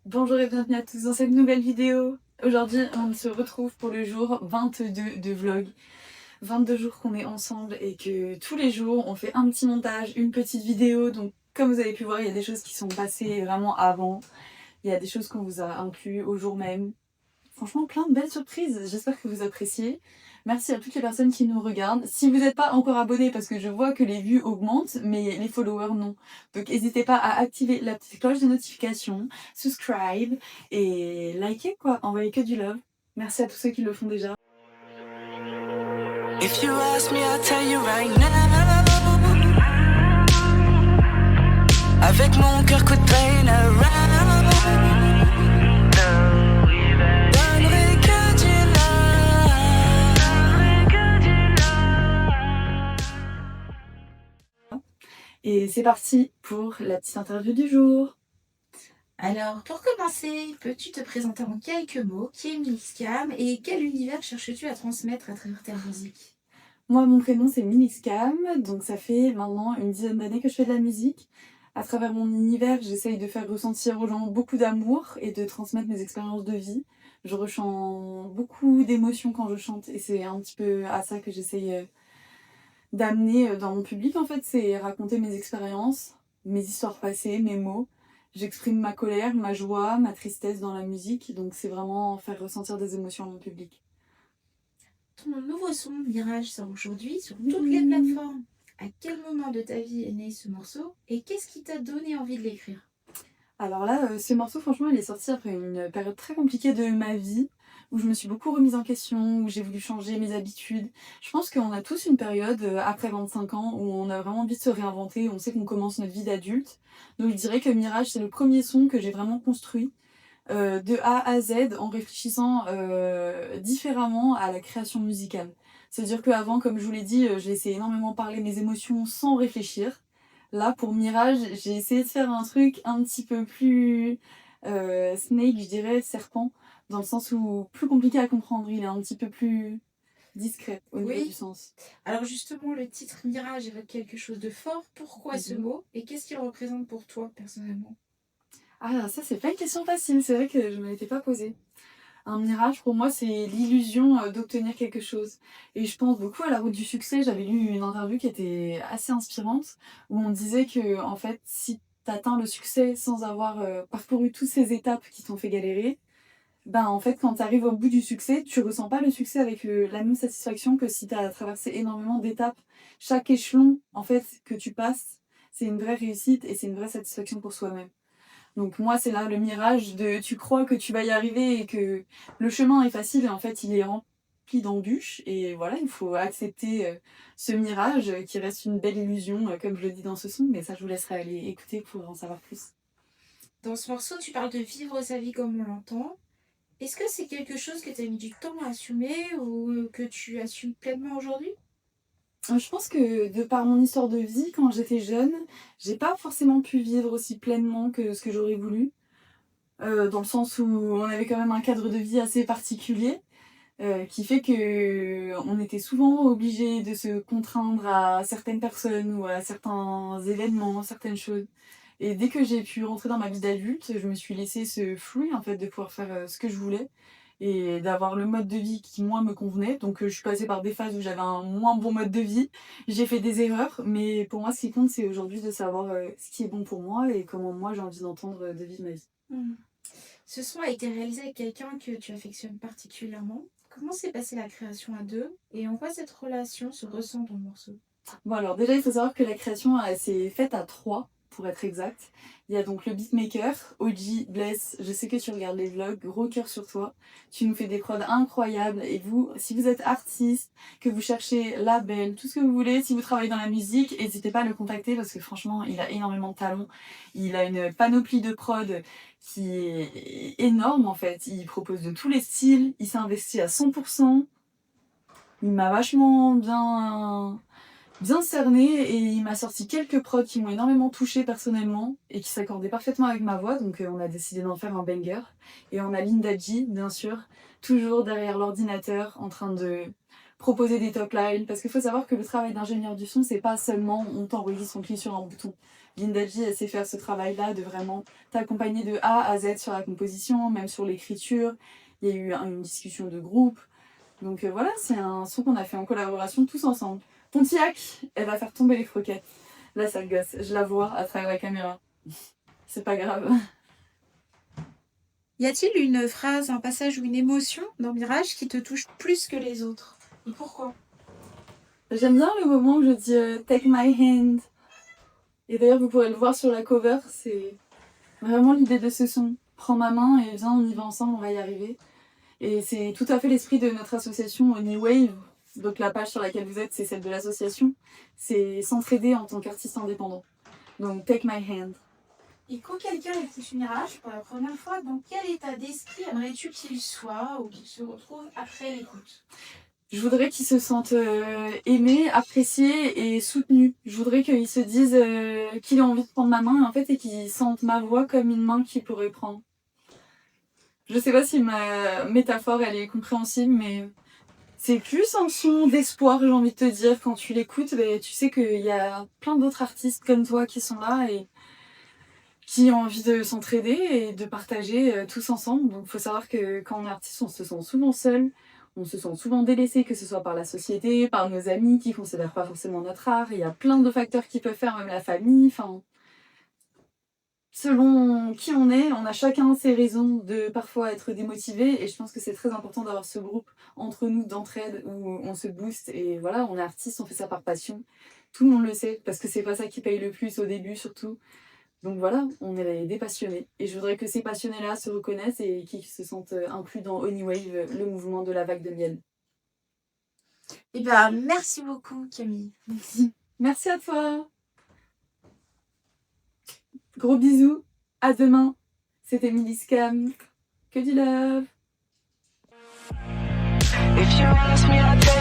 Bonjour et bienvenue à tous dans cette nouvelle vidéo. Aujourd'hui, on se retrouve pour le jour 22 de vlog. 22 jours qu'on est ensemble et que tous les jours, on fait un petit montage, une petite vidéo. Donc, comme vous avez pu voir, il y a des choses qui sont passées vraiment avant. Il y a des choses qu'on vous a inclus au jour même. Franchement, plein de belles surprises. J'espère que vous appréciez. Merci à toutes les personnes qui nous regardent. Si vous n'êtes pas encore abonné, parce que je vois que les vues augmentent, mais les followers non. Donc n'hésitez pas à activer la petite cloche de notification, subscribe et liker quoi. Envoyez que du love. Merci à tous ceux qui le font déjà. If you ask me, I'll tell you right now. Avec mon cœur coup de peine around. Donnerai que du love. Et c'est parti pour la petite interview du jour. Alors, pour commencer, peux-tu te présenter en quelques mots? Qui est Miniscam et quel univers cherches-tu à transmettre à travers ta musique? Moi, mon prénom, c'est Miniscam, donc ça fait maintenant une dizaine d'années que je fais de la musique. À travers mon univers, j'essaye de faire ressentir aux gens beaucoup d'amour et de transmettre mes expériences de vie. Je ressens beaucoup d'émotions quand je chante et c'est un petit peu à ça que j'essaye d'amener dans mon public. En fait, c'est raconter mes expériences, mes histoires passées, mes mots. J'exprime ma colère, ma joie, ma tristesse dans la musique, donc c'est vraiment faire ressentir des émotions à mon public. Ton nouveau son, Mirage, sort aujourd'hui sur toutes les plateformes. À quel moment de ta vie est né ce morceau et qu'est-ce qui t'a donné envie de l'écrire? Alors là, ce morceau, franchement, il est sorti après une période très compliquée de ma vie, où je me suis beaucoup remise en question, où j'ai voulu changer mes habitudes. Je pense qu'on a tous une période, après 25 ans, où on a vraiment envie de se réinventer, où on sait qu'on commence notre vie d'adulte. Donc je dirais que Mirage, c'est le premier son que j'ai vraiment construit, de A à Z, en réfléchissant différemment à la création musicale. C'est-à-dire qu'avant, comme je vous l'ai dit, j'ai essayé énormément de parler mes émotions sans réfléchir. Là, pour Mirage, j'ai essayé de faire un truc un petit peu plus snake, je dirais, serpent, dans le sens où plus compliqué à comprendre, il est un petit peu plus discret au niveau du Oui, sens. alors justement, le titre Mirage évoque quelque chose de fort. Pourquoi ce mot et qu'est-ce qu'il représente pour toi personnellement? Ah, ça, c'est pas une question facile, c'est vrai que je me l'étais pas posée. Un mirage, pour moi, c'est l'illusion d'obtenir quelque chose. Et je pense beaucoup à la route du succès. J'avais lu une interview qui était assez inspirante, où on disait que, en fait, si t'atteins le succès sans avoir parcouru toutes ces étapes qui t'ont fait galérer, ben, en fait, quand t'arrives au bout du succès, tu ressens pas le succès avec la même satisfaction que si t'as traversé énormément d'étapes. Chaque échelon, en fait, que tu passes, c'est une vraie réussite et c'est une vraie satisfaction pour soi-même. Donc moi, c'est là le mirage de tu crois que tu vas y arriver et que le chemin est facile et en fait, il est rempli d'embûches. Et voilà, il faut accepter ce mirage qui reste une belle illusion, comme je le dis dans ce son. Mais ça, je vous laisserai aller écouter pour en savoir plus. Dans ce morceau, tu parles de vivre sa vie comme on l'entend. Est-ce que c'est quelque chose que tu as mis du temps à assumer ou que tu assumes pleinement aujourd'hui? Je pense que de par mon histoire de vie, quand j'étais jeune, j'ai pas forcément pu vivre aussi pleinement que ce que j'aurais voulu. Dans le sens où on avait quand même un cadre de vie assez particulier. Qui fait que on était souvent obligé de se contraindre à certaines personnes ou à certains événements, certaines choses. Et dès que j'ai pu rentrer dans ma vie d'adulte, je me suis laissé ce flux en fait de pouvoir faire ce que je voulais et d'avoir le mode de vie qui moi me convenait. Donc je suis passée par des phases où j'avais un moins bon mode de vie, j'ai fait des erreurs, mais pour moi ce qui compte c'est aujourd'hui de savoir ce qui est bon pour moi et comment moi j'ai envie d'entendre de vivre ma vie. Hmm. Ce son a été réalisé avec quelqu'un que tu affectionnes particulièrement. Comment s'est passée la création à deux et en quoi cette relation se ressent dans le morceau? Bon alors déjà il faut savoir que la création s'est faite à trois pour être exact. Il y a donc le beatmaker, OG, Bless, je sais que tu regardes les vlogs, gros cœur sur toi. Tu nous fais des prods incroyables et vous, si vous êtes artiste, que vous cherchez label, tout ce que vous voulez, si vous travaillez dans la musique, n'hésitez pas à le contacter parce que franchement il a énormément de talent. Il a une panoplie de prod qui est énorme en fait. Il propose de tous les styles, il s'est investi à 100%. Il m'a vachement bien cerné et il m'a sorti quelques prods qui m'ont énormément touché personnellement et qui s'accordaient parfaitement avec ma voix, donc on a décidé d'en faire un banger. Et on a Linda G, bien sûr, toujours derrière l'ordinateur en train de proposer des top lines, parce qu'il faut savoir que le travail d'ingénieur du son, c'est pas seulement on t'enregistre, on clique sur un bouton. Lindaji, elle sait faire ce travail-là de vraiment t'accompagner de A à Z sur la composition, même sur l'écriture. Il y a eu une discussion de groupe. Donc voilà, c'est un son qu'on a fait en collaboration tous ensemble. Pontiac, elle va faire tomber les croquettes. Là, ça gosse, je la vois à travers la caméra. C'est pas grave. Y a-t-il une phrase, un passage ou une émotion dans Mirage qui te touche plus que les autres? Et pourquoi? J'aime bien le moment où je dis Take my hand. Et d'ailleurs, vous pourrez le voir sur la cover, c'est vraiment l'idée de ce son. Prends ma main et viens, on y va ensemble, on va y arriver. Et c'est tout à fait l'esprit de notre association New Wave. Donc la page sur laquelle vous êtes, c'est celle de l'association. C'est s'entraider en tant qu'artiste indépendant. Donc Take my hand. Et quand quelqu'un écoute Mirage pour la première fois, dans quel état d'esprit aimerais-tu qu'il soit ou qu'il se retrouve après l'écoute? Je voudrais qu'ils se sentent aimés, appréciés et soutenus. Je voudrais qu'ils se disent qu'il a envie de prendre ma main en fait, et qu'ils sentent ma voix comme une main qu'il pourrait prendre. Je sais pas si ma métaphore elle est compréhensible, mais c'est plus un son d'espoir, j'ai envie de te dire. Quand tu l'écoutes, tu sais qu'il y a plein d'autres artistes comme toi qui sont là et qui ont envie de s'entraider et de partager tous ensemble. Donc il faut savoir que quand on est artiste, on se sent souvent seul, on se sent souvent délaissé, que ce soit par la société, par nos amis qui ne considèrent pas forcément notre art. Il y a plein de facteurs qui peuvent faire, même la famille. Enfin, selon qui on est, on a chacun ses raisons de parfois être démotivé. Et je pense que c'est très important d'avoir ce groupe entre nous d'entraide où on se booste. Et voilà, on est artiste, on fait ça par passion. Tout le monde le sait, parce que c'est pas ça qui paye le plus au début surtout. Donc voilà, on est des passionnés. Et je voudrais que ces passionnés-là se reconnaissent et qu'ils se sentent inclus dans Honey Wave, le mouvement de la vague de miel. Eh ben, merci beaucoup, Camille. Merci. Merci à toi. Gros bisous. À demain. C'était Milliscam. Que du love. If you ask me,